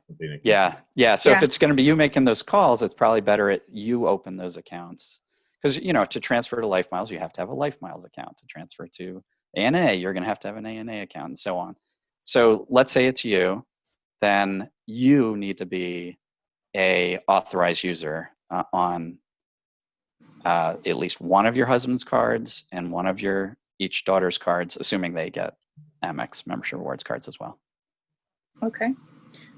Yeah. So if it's going to be you making those calls, it's probably better you open those accounts, because to transfer to Life Miles, you have to have a Life Miles account. To transfer to ANA, you're going to have an ANA account, and so on. So let's say it's you, then you need to be a authorized user on at least one of your husband's cards and one of your each daughter's cards, assuming they get Amex membership rewards cards as well. Okay.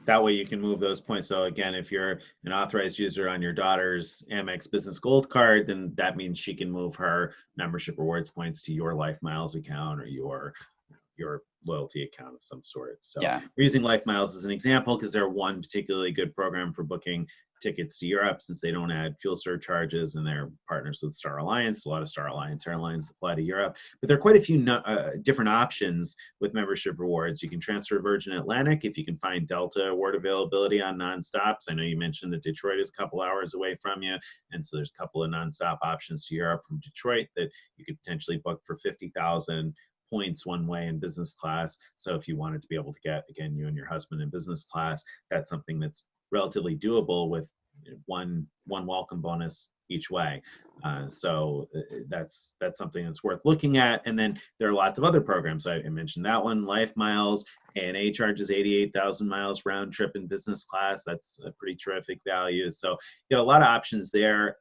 That way you can move those points. So again, if you're an authorized user on your daughter's Amex Business Gold card, then that means she can move her membership rewards points to your Life Miles account or your loyalty account of some sort. So Yeah. we're using Life Miles as an example because they're one particularly good program for booking tickets to Europe, since they don't add fuel surcharges and they're partners with Star Alliance, a lot of Star Alliance airlines that fly to Europe. But there are quite a few different options with membership rewards. You can transfer Virgin Atlantic if you can find Delta award availability on nonstops. I know you mentioned that Detroit is a couple hours away from you, and so there's a couple of nonstop options to Europe from Detroit that you could potentially book for 50,000 points one way in business class. So if you wanted to be able to get, again, you and your husband in business class, that's something that's relatively doable with one welcome bonus each way. So that's something that's worth looking at. And then there are lots of other programs. I mentioned that one, Life Miles. ANA charges 88,000 miles round trip in business class. That's a pretty terrific value. So you got a lot of options there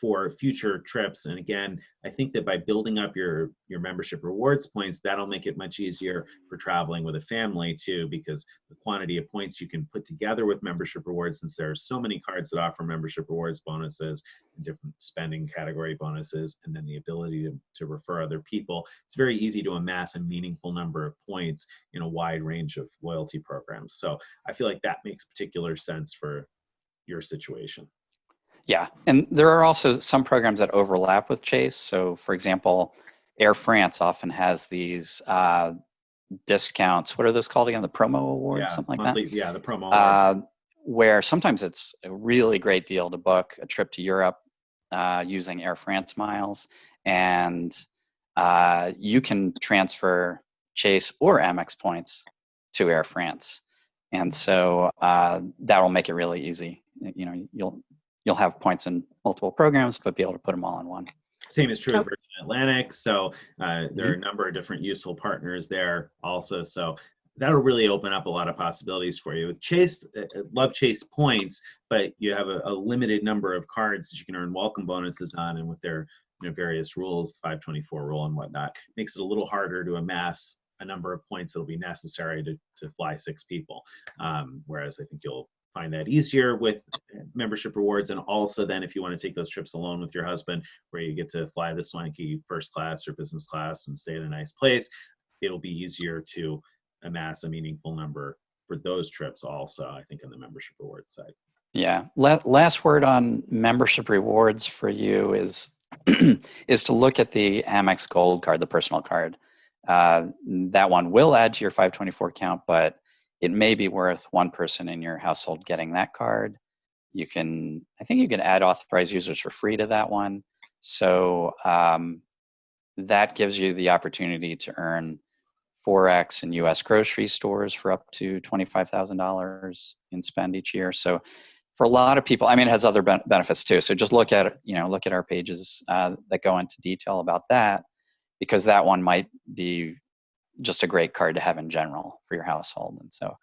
for future trips. And again, I think that by building up your membership rewards points, that'll make it much easier for traveling with a family too, because the quantity of points you can put together with membership rewards, since there are so many cards that offer membership rewards bonuses and different spending category bonuses, and then the ability to refer other people, it's very easy to amass a meaningful number of points in a wide range of loyalty programs. So I feel like that makes particular sense for your situation. Yeah, and there are also some programs that overlap with Chase. So, for example, Air France often has these discounts. What are those called again? The promo awards, Yeah, something like monthly, that? yeah, the promo awards. Where sometimes it's a really great deal to book a trip to Europe using Air France miles. And you can transfer Chase or Amex points to Air France. And so that will make it really easy. You know, you'll have points in multiple programs, but be able to put them all in one. Same is true with Virgin Atlantic. So there are a number of different useful partners there also. So that'll really open up a lot of possibilities for you. With Chase, love Chase points, but you have a limited number of cards that you can earn welcome bonuses on, and with their various rules, 524 rule and whatnot, makes it a little harder to amass a number of points that'll be necessary to fly 6 people. Whereas I think you'll find that easier with membership rewards. And also then if you want to take those trips alone with your husband, where you get to fly the swanky first class or business class and stay in a nice place, it'll be easier to amass a meaningful number for those trips also, I think, on the membership rewards side. Yeah. Last word on membership rewards for you is is to look at the Amex Gold card, the personal card. That one will add to your 524 count, but it may be worth one person in your household getting that card. I think you can add authorized users for free to that one. So that gives you the opportunity to earn 4x in U.S. grocery stores for up to $25,000 in spend each year. So for a lot of people, I mean, it has other benefits too. So just look at our pages that go into detail about that, because that one might be just a great card to have in general for your household. And so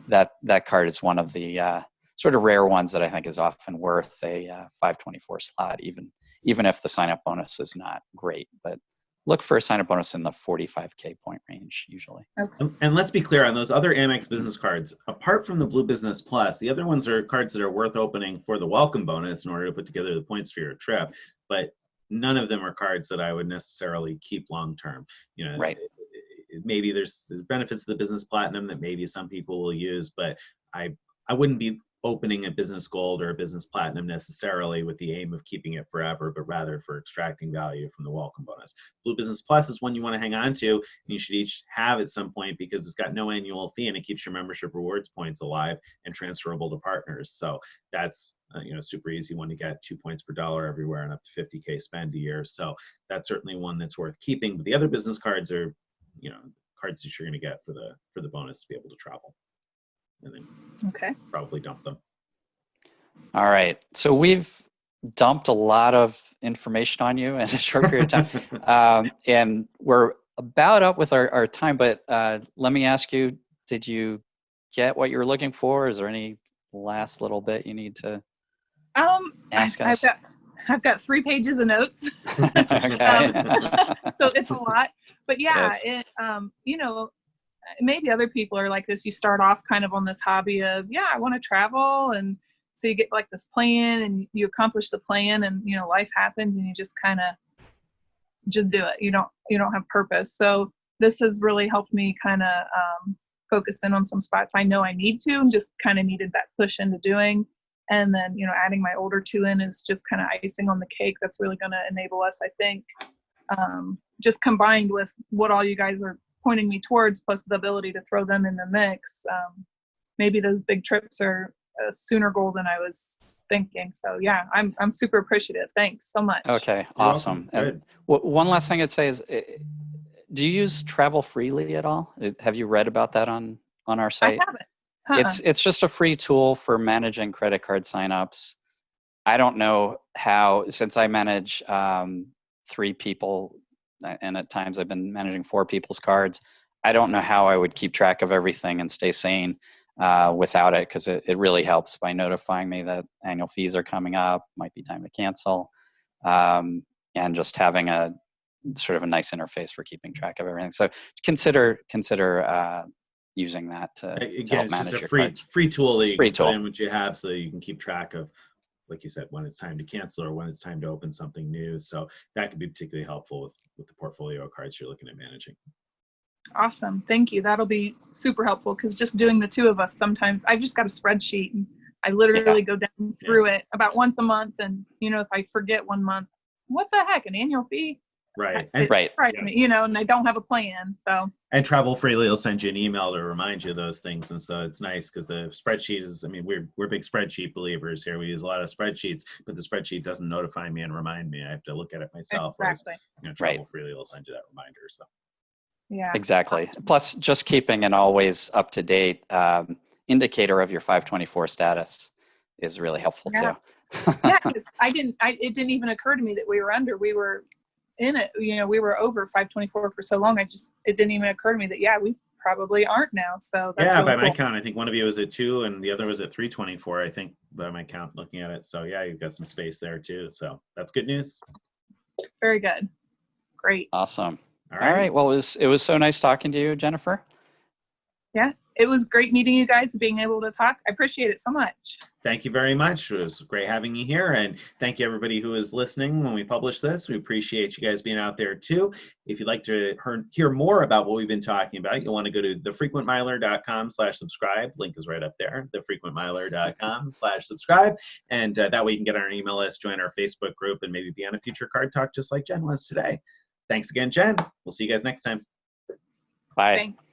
that card is one of the sort of rare ones that I think is often worth a 524 slot, even if the sign-up bonus is not great. But look for a sign-up bonus in the 45K point range usually. Okay. And let's be clear on those other Amex business cards. Apart from the Blue Business Plus, the other ones are cards that are worth opening for the welcome bonus in order to put together the points for your trip. But none of them are cards that I would necessarily keep long-term. Right. Maybe there's benefits to the business platinum that maybe some people will use, but I wouldn't be opening a business gold or a business platinum necessarily with the aim of keeping it forever, but rather for extracting value from the welcome bonus. Blue Business Plus is one you want to hang on to, and you should each have at some point, because it's got no annual fee and it keeps your membership rewards points alive and transferable to partners. So that's super easy one to get, 2 points per dollar everywhere and up to 50K spend a year. So that's certainly one that's worth keeping. But the other business cards are cards that you're going to get for the bonus to be able to travel, and then probably dump them. All right, so we've dumped a lot of information on you in a short period of time, and we're about up with our time, but let me ask you, did you get what you were looking for? Is there any last little bit you need to ask us? I've got 3 pages of notes. Okay. So it's a lot, but yeah, maybe other people are like this. You start off kind of on this hobby of, I want to travel. And so you get like this plan and you accomplish the plan, and, life happens and you just kind of just do it. You don't have purpose. So this has really helped me kind of focus in on some spots I know I need to, and just kind of needed that push into doing. And then, adding my older two in is just kind of icing on the cake. That's really going to enable us, I think, just combined with what all you guys are pointing me towards, plus the ability to throw them in the mix. Maybe those big trips are a sooner goal than I was thinking. So yeah, I'm super appreciative. Thanks so much. Okay, You're awesome. welcome. And one last thing I'd say is, do you use Travel Freely at all? Have you read about that on our site? I haven't. It's just a free tool for managing credit card signups. I don't know how, since I manage 3 people, and at times I've been managing 4 people's cards, I don't know how I would keep track of everything and stay sane without it, because it really helps by notifying me that annual fees are coming up, might be time to cancel, and just having a sort of a nice interface for keeping track of everything. So consider using that to Again, help it's manage just a your free cards. free tool that you Free can tool. put in what you have, so you can keep track of, like you said, when it's time to cancel or when it's time to open something new. So that could be particularly helpful with the portfolio of cards you're looking at managing. Awesome. Thank you. That'll be super helpful, because just doing the 2 of us, sometimes I've just got a spreadsheet and I literally go down through it about once a month. And, if I forget one month, what the heck, an annual fee? Right. It Right. surprised me, and I don't have a plan. So, And Travel Freely will send you an email to remind you of those things. And so it's nice because the spreadsheet is, we're big spreadsheet believers here. We use a lot of spreadsheets, but the spreadsheet doesn't notify me and remind me. I have to look at it myself. exactly. Whereas, Travel Freely will send you that reminder. So Yeah. Exactly. Plus, just keeping an always up-to-date indicator of your 524 status is really helpful too. Yeah, because it didn't even occur to me that we were in it, we were over 524 for so long. It didn't even occur to me that, we probably aren't now. So that's really by cool. my count, I think one of you was at 2 and the other was at 324, I think, by my count looking at it. So yeah, you've got some space there too. So that's good news. Very good. Great. Awesome. All All right. Well, it was so nice talking to you, Jennifer. Yeah, it was great meeting you guys and being able to talk. I appreciate it so much. Thank you very much. It was great having you here. And thank you everybody who is listening when we publish this. We appreciate you guys being out there too. If you'd like to hear more about what we've been talking about, you'll want to go to thefrequentmiler.com/subscribe. Link is right up there, thefrequentmiler.com/subscribe. And that way you can get on our email list, join our Facebook group, and maybe be on a future card talk just like Jen was today. Thanks again, Jen. We'll see you guys next time. Bye. Thanks.